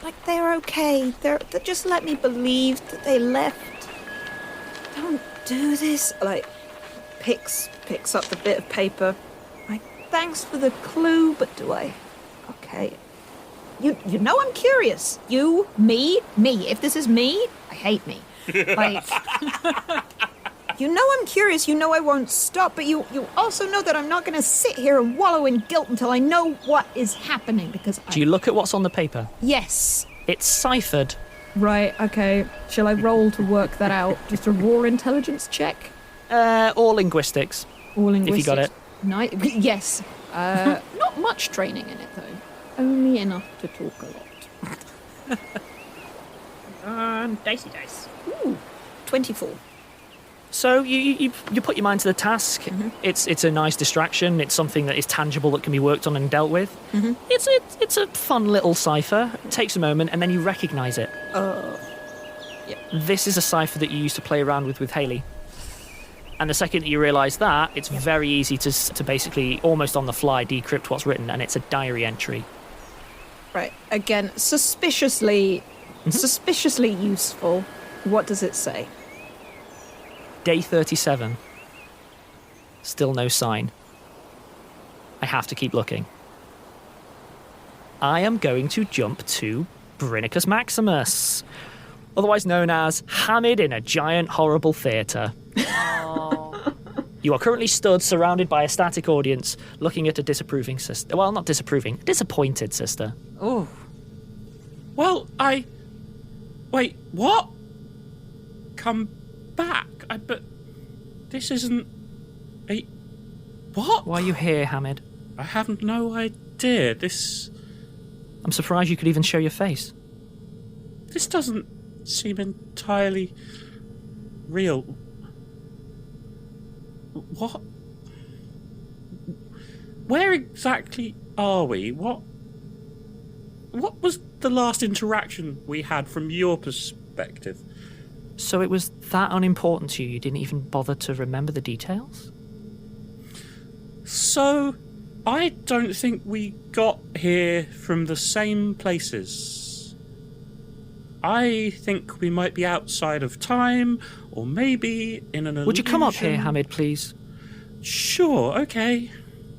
like, they're okay. They're just let me believe that they left. Don't do this. Like, picks up the bit of paper. Like, thanks for the clue, but do I... Okay. You know I'm curious. You, me. If this is me, I hate me. Like... You know I'm curious, you know I won't stop, but you also know that I'm not going to sit here and wallow in guilt until I know what is happening, because Do you look at what's on the paper? Yes. It's ciphered. Right, okay. Shall I roll to work that out? Just a raw intelligence check? Or linguistics. Or linguistics? If you got it. Yes. Not much training in it, though. Only enough to talk a lot. Dicey dice. Ooh, 24. So you put your mind to the task. Mm-hmm. It's a nice distraction. It's something that is tangible that can be worked on and dealt with. Mm-hmm. It's a fun little cipher. It takes a moment, and then you recognise it. Yep. This is a cipher that you used to play around with Haley. And the second that you realise that, it's very easy to basically almost on the fly decrypt what's written, and it's a diary entry. Right. Again, suspiciously useful. What does it say? Day 37. Still no sign. I have to keep looking. I am going to jump to Brinicus Maximus, otherwise known as Hamid in a giant horrible theatre. You are currently stood surrounded by a static audience looking at a disapproving sister. Well, not disapproving, disappointed sister. Oh. Well, Wait, what? Come back? But this isn't... What? Why are you here, Hamid? I have no idea. I'm surprised you could even show your face. This doesn't seem entirely real. What? Where exactly are we? What was the last interaction we had from your perspective? So it was that unimportant to you, you didn't even bother to remember the details? So, I don't think we got here from the same places. I think we might be outside of time, or maybe in an illusion. Would you come up here, Hamid, please? Sure, okay.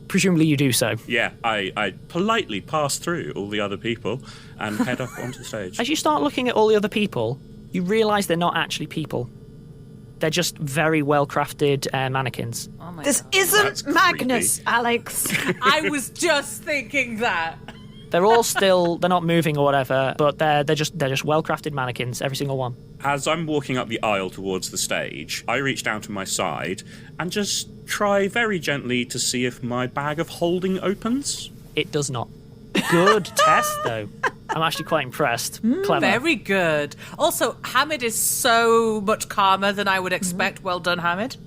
Presumably you do so. Yeah, I politely pass through all the other people and head up onto the stage. As you start looking at all the other people, you realise they're not actually people. They're just very well-crafted mannequins. Oh my This God. isn't That's Magnus, creepy. Alex. I was just thinking that. They're all still, they're not moving or whatever, but they're just well-crafted mannequins, every single one. As I'm walking up the aisle towards the stage, I reach down to my side and just try very gently to see if my bag of holding opens. It does not. Good test, though. I'm actually quite impressed. Clever. Very good. Also, Hamid is so much calmer than I would expect. Well done, Hamid.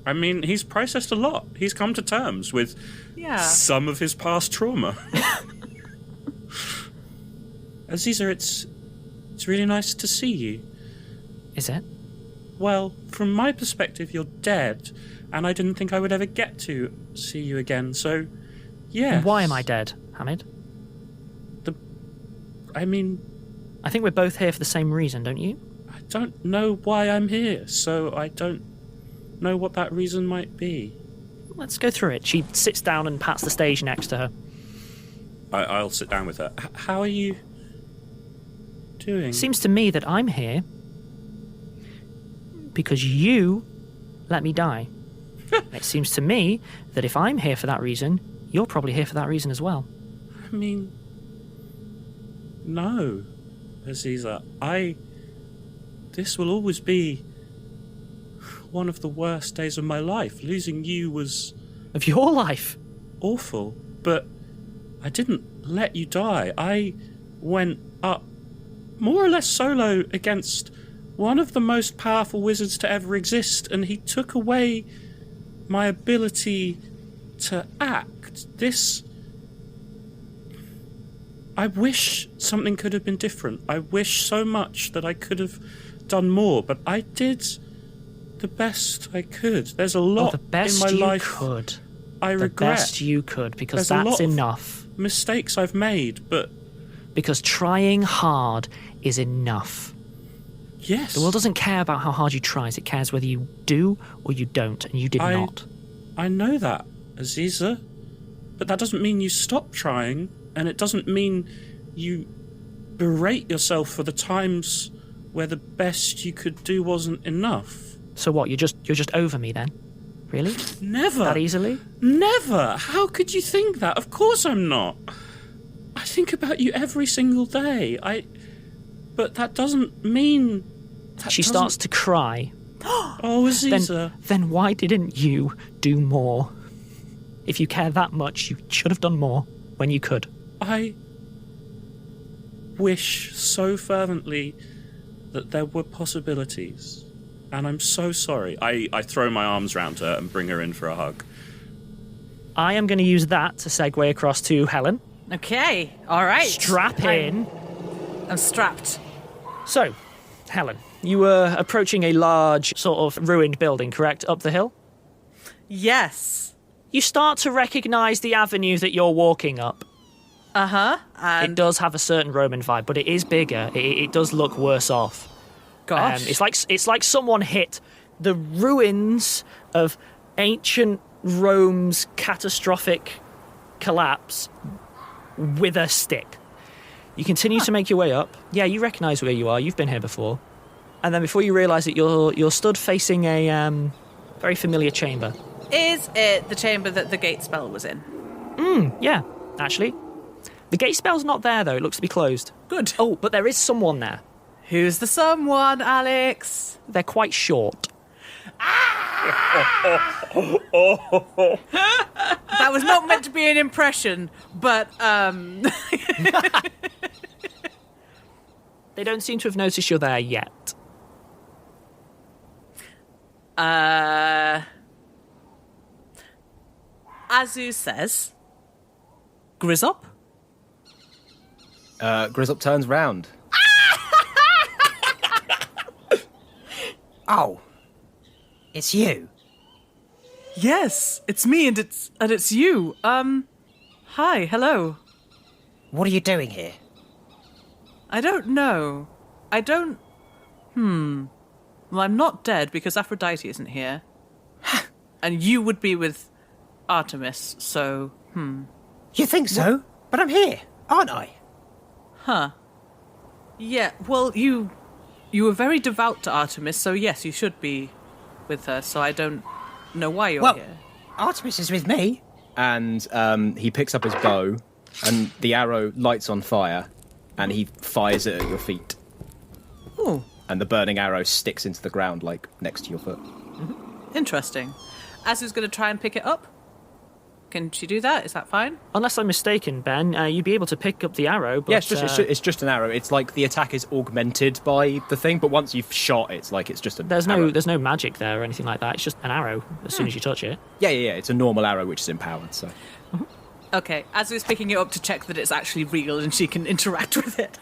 I mean, he's processed a lot. He's come to terms with some of his past trauma. Aziza, it's really nice to see you. Is it? Well, from my perspective, you're dead, and I didn't think I would ever get to see you again, so, yeah. Why am I dead, Hamid? I think we're both here for the same reason, don't you? I don't know why I'm here, so I don't know what that reason might be. Let's go through it. She sits down and pats the stage next to her. I'll sit down with her. How are you doing? Seems to me that I'm here because you let me die. It seems to me that if I'm here for that reason, you're probably here for that reason as well. I mean, no, Aziza. This will always be one of the worst days of my life. Losing you was... Of your life? Awful, but I didn't let you die. I went up more or less solo against one of the most powerful wizards to ever exist, and he took away my ability to act. I wish something could have been different. I wish so much that I could have done more, but I did the best I could. There's a lot in my life could. I regret. The best you could, because There's that's enough. Mistakes I've made, but... Because trying hard is enough. Yes. The world doesn't care about how hard you try. It cares whether you do or you don't, and you did not. I know that, Aziza. But that doesn't mean you stop trying, and it doesn't mean you berate yourself for the times where the best you could do wasn't enough. So what, you're just over me then? Really? Never. That easily? Never. How could you think that? Of course I'm not. I think about you every single day. But that doesn't mean... She starts to cry. Oh, Aziza. Then why didn't you do more? If you care that much, you should have done more when you could. I wish so fervently that there were possibilities. And I'm so sorry. I throw my arms around her and bring her in for a hug. I am going to use that to segue across to Helen. Okay, all right. Strap in. I'm strapped. So, Helen, you were approaching a large, sort of ruined building, correct? Up the hill? Yes. You start to recognise the avenue that you're walking up. Uh-huh. It does have a certain Roman vibe, but it is bigger. It does look worse off. Gosh. It's like someone hit the ruins of ancient Rome's catastrophic collapse with a stick. You continue to make your way up. Yeah, you recognise where you are. You've been here before. And then before you realise it, you're stood facing a very familiar chamber. Is it the chamber that the gate spell was in? Yeah, actually. The gate spell's not there, though. It looks to be closed. Good. Oh, but there is someone there. Who's the someone, Alex? They're quite short. That was not meant to be an impression, but, They don't seem to have noticed you're there yet. Azu says, Grizzop? Grizzop turns round. Oh, it's you. Yes, it's me and it's you. Hi, hello. What are you doing here? I don't know. Well, I'm not dead because Aphrodite isn't here. And you would be with Artemis, so, You think so? But I'm here, aren't I? Huh. Yeah, well, you were very devout to Artemis, so yes, you should be with her, so I don't know why you're here. Artemis is with me. And he picks up his bow, and the arrow lights on fire, and he fires it at your feet. Ooh, And the burning arrow sticks into the ground, like, next to your foot. interesting. Azu's going to try and pick it up. Can she do that? Is that fine? Unless I'm mistaken, Ben, you'd be able to pick up the arrow, but... Yeah, it's just an arrow. It's like the attack is augmented by the thing, but once you've shot, it's like it's just an arrow. There's no magic there or anything like that. It's just an arrow as soon as you touch it. Yeah. It's a normal arrow which is empowered, so... Okay, Azu's picking it up to check that it's actually real and she can interact with it.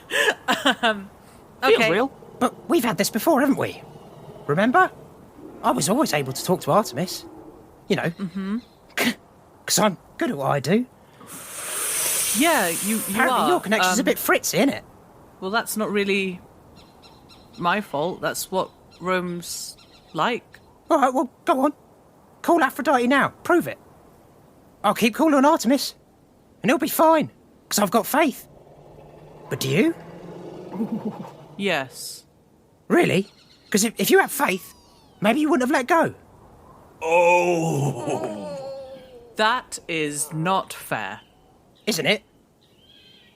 Feels real. But we've had this before, haven't we? Remember? I was always able to talk to Artemis. You know. Because I'm good at what I do. Yeah, you Apparently are. your connection's a bit fritzy, isn't it? Well, that's not really my fault. That's what Rome's like. All right, well, go on. Call Aphrodite now. Prove it. I'll keep calling on Artemis. And it'll be fine. Because I've got faith. But do you? Yes. Really? Because if you had faith, maybe you wouldn't have let go. That is not fair. Isn't it?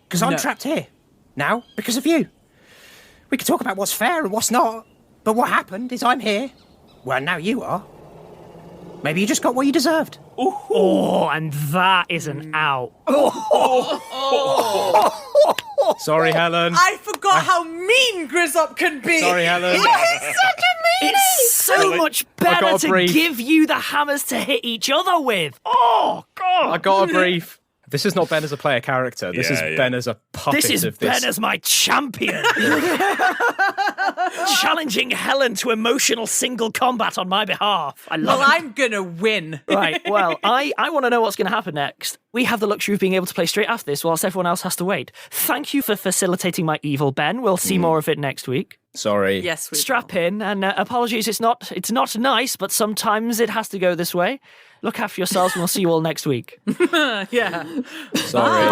Because I'm No. trapped here. Now, because of you. We could talk about what's fair and what's not. But what happened is I'm here. Well, now you are. Maybe you just got what you deserved. Oh, and that is an out. Sorry, Helen. I forgot how mean Grizzop can be. Sorry, Helen. It's so much got better a to brief. give you the hammers to hit each other with. Oh, God. I got a brief. This is not Ben as a player character. This is Ben as a puppet This is of this. Ben as my champion. Challenging Helen to emotional single combat on my behalf. I love Well, it. I'm gonna win. Right, well, I want to know what's going to happen next. We have the luxury of being able to play straight after this whilst everyone else has to wait. Thank you for facilitating my evil, Ben. We'll see more of it next week. Sorry. Yes, we Strap in, and apologies, it's not nice, but sometimes it has to go this way. Look after yourselves, and we'll see you all next week. Yeah. Sorry.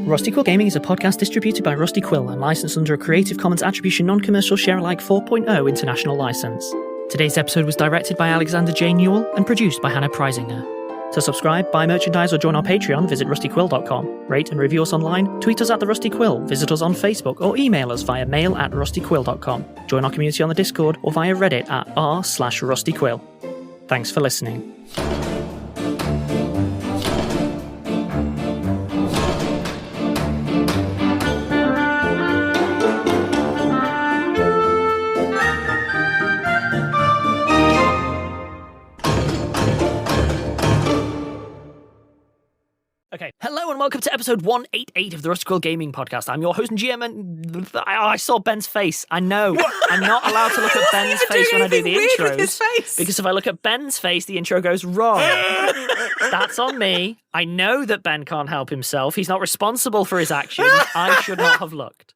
Rusty Quill Gaming is a podcast distributed by Rusty Quill and licensed under a Creative Commons Attribution Non-Commercial Share-alike 4.0 international license. Today's episode was directed by Alexander J. Newell and produced by Hannah Preisinger. To subscribe, buy merchandise, or join our Patreon, visit rustyquill.com. Rate and review us online, tweet us at The Rusty Quill, visit us on Facebook, or email us via mail@rustyquill.com. Join our community on the Discord or via Reddit at r/rustyquill. Thanks for listening. Okay, hello and welcome to episode 188 of the Rusty Quill Gaming Podcast. I'm your host and GM, and I saw Ben's face. I know. I'm not allowed to look at Ben's face when I do the weird intros. with his face. Because if I look at Ben's face, the intro goes wrong. That's on me. I know that Ben can't help himself. He's not responsible for his actions. I should not have looked.